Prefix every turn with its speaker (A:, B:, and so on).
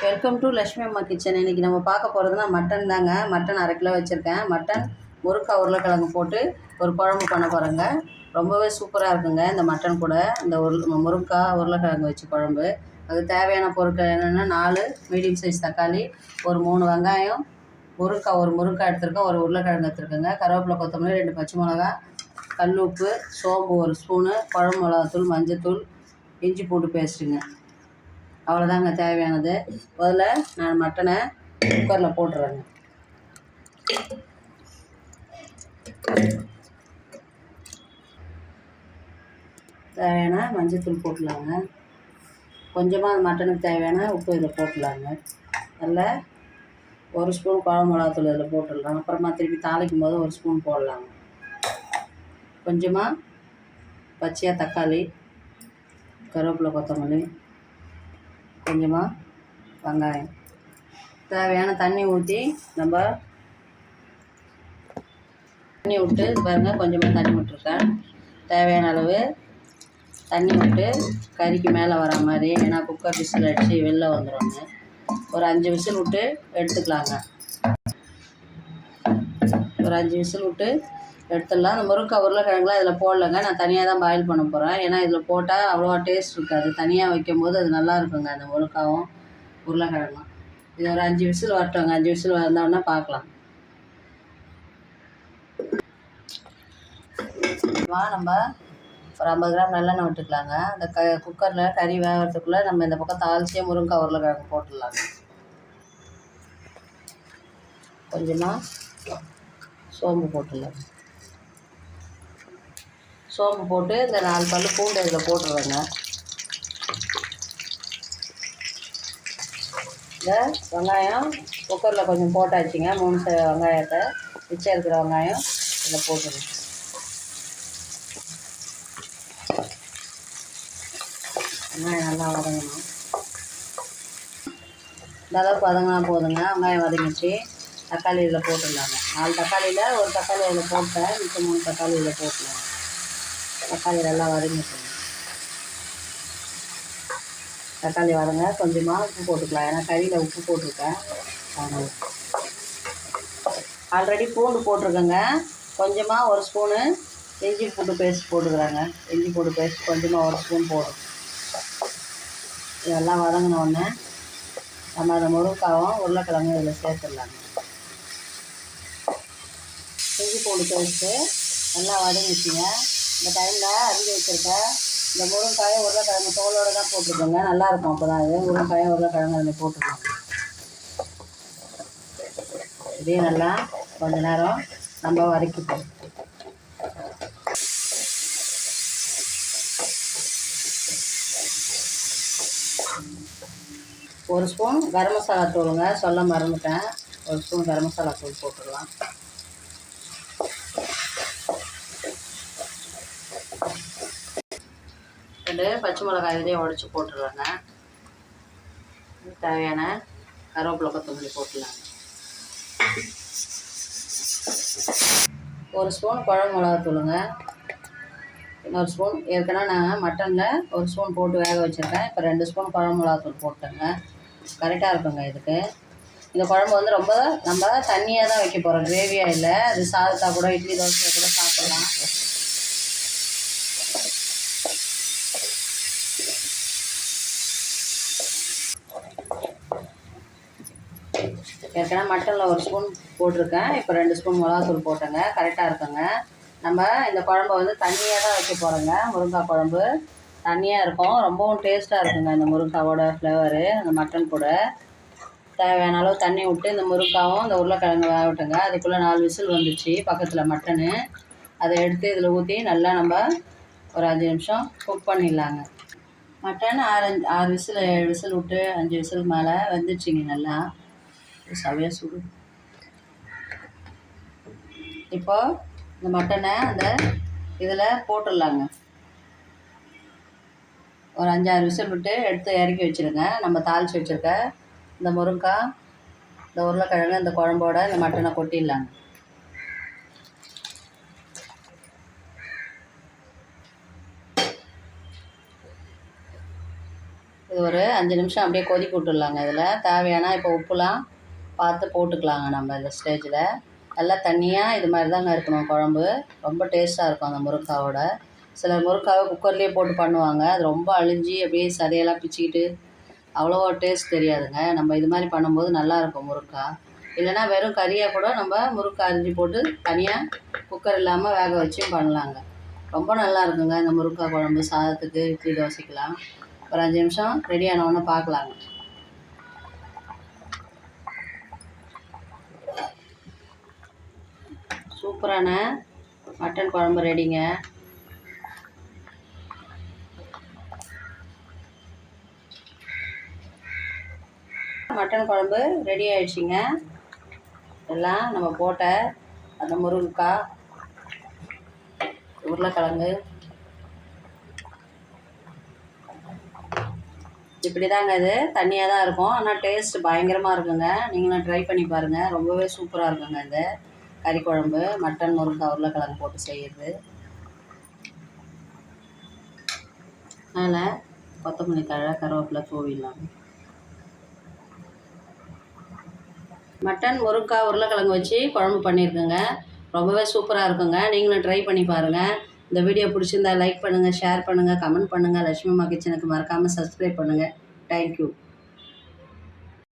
A: Welcome to Lakshmi அம்மா kitchen. இன்றைக்கி நம்ம பார்க்க போகிறதுனா மட்டன் தாங்க. மட்டன் 1/2 கிலோ வச்சுருக்கேன். மட்டன் முருக்காய் உருளைக்கிழங்கு போட்டு ஒரு குழம்பு பண்ண போகிறேங்க. ரொம்பவே சூப்பராக இருக்குங்க இந்த மட்டன் கூட இந்த முருங்காய் உருளைக்கிழங்கு வச்சு குழம்பு. அதுக்கு தேவையான பொருட்கள் என்னென்னா 4 மீடியம் சைஸ் தக்காளி, ஒரு 3 வெங்காயம், ஒரு முருங்காய் எடுத்துருக்கேன், ஒரு உருளைக்கிழங்கு எடுத்துருக்கேங்க, கருவேப்பிலை, கொத்தமல்லி, 2 பச்சை மிளகா, கல் உப்பு, சோம்பு 1 ஸ்பூனு, குழம்பு மிளகாத்தூள், மஞ்சத்தூள், இஞ்சி பூண்டு பேஸ்ட்டுங்க. அவ்வளோதாங்க தேவையானது. முதல்ல நான் மட்டனை குக்கரில் போட்டுறேங்க. தேவையான மஞ்சத்தூள் போட்டுலாங்க. கொஞ்சமாக மட்டனுக்கு தேவையான உப்பு இதில் போட்டுலாங்க. அதில் 1 ஸ்பூன் குழம்பு மிளகாத்தூள் இதில் போட்டுடலாம். அப்புறமா திருப்பி தாளிக்கும் போது 1 ஸ்பூன் போடலாங்க. கொஞ்சமாக பச்சையாக தக்காளி, கருவேப்பிலை, கொத்தமல்லி, கொஞ்சமாக வெங்காயம், தேவையான தண்ணி ஊற்றி நம்ம தண்ணி விட்டு பாருங்கள். கொஞ்சமாக தண்ணி விட்டுருக்கேன். தேவையான அளவு தண்ணி விட்டு கறிக்கு மேலே வர மாதிரி, ஏன்னா குக்கர் விசில் அடித்து வெளில வந்துடுங்க. ஒரு 5 விசில் விட்டு எடுத்துக்கலாங்க. ஒரு 5 விசில் விட்டு எடுத்துடலாம். அந்த முருங்காய் உருளைக்கிழங்குலாம் இதில் போடலைங்க. நான் தனியாக தான் பாயில் பண்ண போகிறேன். ஏன்னா இதில் போட்டால் அவ்வளோவா டேஸ்ட் இருக்காது. தனியாக வைக்கும்போது அது நல்லா இருக்குங்க அந்த முருங்காயும் உருளைக்கிழங்கும். இது ஒரு 5 விசில் வரட்டுங்க. 5 விசில் வந்தோடனே பார்க்கலாம். நம்ம ஒரு 50 கிராம் நல்லெண்ணெய் விட்டுக்கலாங்க. அந்த குக்கரில் கறி வேகிறதுக்குள்ளே நம்ம இந்த பக்கம் தாளிச்சே முருங்காய் உருளைக்கிழங்கு போட்டுடலாங்க. கொஞ்சமாக சோம்பு போட்டுடலாம். சோம்பு போட்டு இந்த 4 பல்லு பூண்டு இதில் போட்டுருவேங்க. இந்த வெங்காயம் குக்கரில் கொஞ்சம் போட்டாச்சுங்க. 3 வெங்காயத்தை மிச்சம் இருக்கிற வெங்காயம் இதில் போட்டுருங்க. வெங்காயம் நல்லா வதங்கணும். இந்த அளவுக்கு வதங்கினா போதுங்க. வெங்காயம் வதங்கிச்சு. தக்காளி இதில் போட்டுடலாங்க. 4 தக்காளியில் ஒரு தக்காளி இதில் போட்டேன். மிச்சம் 3 தக்காளி இதில் போட்டுடலாங்க. தக்காளி நல்லா வதங்கிட்டுங்க. தக்காளி வதங்க கொஞ்சமாக உப்பு போட்டுக்கலாம். ஏன்னா கறியில் உப்பு போட்டிருக்கேன். ஆல்ரெடி பூண்டு போட்டிருக்கேங்க. கொஞ்சமாக 1 ஸ்பூனு இஞ்சி பூண்டு பேஸ்ட் போட்டுக்கிறாங்க. இஞ்சி பூண்டு பேஸ்ட் கொஞ்சமாக 1 ஸ்பூன் போடும். இதெல்லாம் வதங்கின உடனே நம்ம அந்த முருங்காயும் உருளைக்கிழங்கும் இதில் சேர்த்துடலாங்க. இஞ்சி பூண்டு பேஸ்ட்டு நல்லா வதங்கிச்சுங்க. இந்த டைமில் அரிஞ்சு வச்சுருக்க இந்த முருங்காயும் உருளைக்கிழங்கு தோலோடு தான் போட்டிருக்கோங்க. நல்லாயிருக்கும். அப்போ தான் அது முருங்காயும் உருளைக்கிழங்கு அதில் போட்டுருக்கோம். இதையும் நல்லா கொஞ்ச நேரம் நம்ம வதக்கிப்போம். ஒரு ஸ்பூன் கரம் மசாலா தூளுங்க, சொல்ல மறந்துட்டேன். 1 ஸ்பூன் கரம் மசாலா தூள் போட்டுடலாம். பச்சை மிளகாய் இதையும் உடச்சி போட்டுடுறாங்க. தேவையான கருவேப்பிலை, கொத்தமல்லி போட்டுடலாங்க. 1 ஸ்பூன் குழம்பு மிளகாத்தூளுங்க. இன்னொரு ஸ்பூன் ஏற்கனவே நான் மட்டனில் 1 ஸ்பூன் போட்டு வேக வச்சுருக்கேன். இப்போ 2 ஸ்பூன் குழம்பு மிளகாத்தூள் போட்டேங்க. கரெக்டாக இருக்குங்க இதுக்கு. இந்த குழம்பு வந்து ரொம்ப நம்ம தண்ணியாக தான் வைக்க போகிறோம், கிரேவியாக இல்லை. அது சாதத்தா கூட இட்லி தோசையை கூட சாப்பிடலாம். ஏற்கனவே மட்டனில் 1 ஸ்பூன் போட்டிருக்கேன். இப்போ 2 ஸ்பூன் மிளகாத்தூள் போட்டேங்க. கரெக்டாக இருக்குங்க. நம்ம இந்த குழம்பை வந்து தண்ணியாக தான் வைக்க போகிறோங்க. முருங்காய் குழம்பு தண்ணியாக இருக்கும். ரொம்பவும் டேஸ்ட்டாக இருக்குங்க இந்த முருங்காவோட ஃப்ளேவரு. அந்த மட்டன் கூட தேவையான அளவு தண்ணி விட்டு இந்த முருங்காவும் இந்த உருளைக்கிழங்கு வேக விட்டுங்க. அதுக்குள்ளே 4 விசில் வந்துச்சு பக்கத்தில் மட்டனு. அதை எடுத்து இதில் ஊற்றி நல்லா நம்ம ஒரு 5 நிமிஷம் குக் பண்ணிடலாங்க. மட்டன் 6 விசில் 7 விசில் விட்டு 5 விசில் மேலே வந்துடுச்சிங்க. நல்லா சவையாக சுடு. இப்போ இந்த மட்டனை அந்த இதில் போட்டுடலாங்க. ஒரு 5-6 விசில் விட்டு எடுத்து இறக்கி வச்சுருங்க. நம்ம தாளித்து வச்சுருக்க இந்த முருங்காய், இந்த உருளைக்கிழங்கு, இந்த குழம்போட இந்த மட்டனை கொட்டிடலாங்க. இது ஒரு 5 நிமிஷம் அப்படியே கொதிக்க விட்டுடலாங்க. இதில் தேவையான இப்போ உப்புலாம் பார்த்து போட்டுக்கலாங்க. நம்ம இந்த ஸ்டேஜில் நல்லா தண்ணியாக இது மாதிரி தாங்க இருக்கணும் குழம்பு. ரொம்ப டேஸ்ட்டாக இருக்கும் அந்த முருங்காவோட. சிலர் முருங்காவை குக்கர்லேயே போட்டு பண்ணுவாங்க. அது ரொம்ப அழிஞ்சி அப்படியே சதையெல்லாம் பிச்சுக்கிட்டு அவ்வளோ டேஸ்ட் தெரியாதுங்க. நம்ம இது மாதிரி பண்ணும்போது நல்லாயிருக்கும் முருங்காய். இல்லைனா வெறும் கறியாக கூட நம்ம முருங்காய் அரிஞ்சு போட்டு தனியாக குக்கர் இல்லாமல் வேக வச்சும் பண்ணலாங்க. ரொம்ப நல்லா இருக்குங்க இந்த முருங்காய் குழம்பு. சாதத்துக்கு, இட்லி, தோசைக்கலாம். ஒரு 5 நிமிஷம் ரெடி ஆனவுடனே பார்க்கலாங்க. சூப்பரான மட்டன் குழம்பு ரெடிங்க. மட்டன் குழம்பு ரெடி ஆயிடுச்சுங்க. எல்லாம் நம்ம போட்ட அந்த முருங்கைக்காய், உருளைக்கிழங்கு இப்படி தாங்க. இது தண்ணியாக தான் இருக்கும், ஆனால் டேஸ்ட் பயங்கரமாக இருக்குங்க. நீங்களும் ட்ரை பண்ணி பாருங்கள். ரொம்பவே சூப்பராக இருக்குங்க இந்த கறி குழம்பு. மட்டன், முருங்கைக்காய், உருளைக்கிழங்கு போட்டு செய்கிறது. அதனால் கொத்தமல்லி தழை, கருவேப்பிலை தூவிடலாம். மட்டன், முருங்கைக்காய், உருளைக்கிழங்கு வச்சு குழம்பு பண்ணியிருக்கேங்க. ரொம்பவே சூப்பராக இருக்குங்க. நீங்களும் ட்ரை பண்ணி பாருங்கள். இந்த வீடியோ பிடிச்சிருந்தா லைக் பண்ணுங்கள், ஷேர் பண்ணுங்கள், கமெண்ட் பண்ணுங்கள். லட்சுமி அம்மா கிச்சனுக்கு மறக்காமல் சப்ஸ்கிரைப் பண்ணுங்கள். தேங்க்யூ.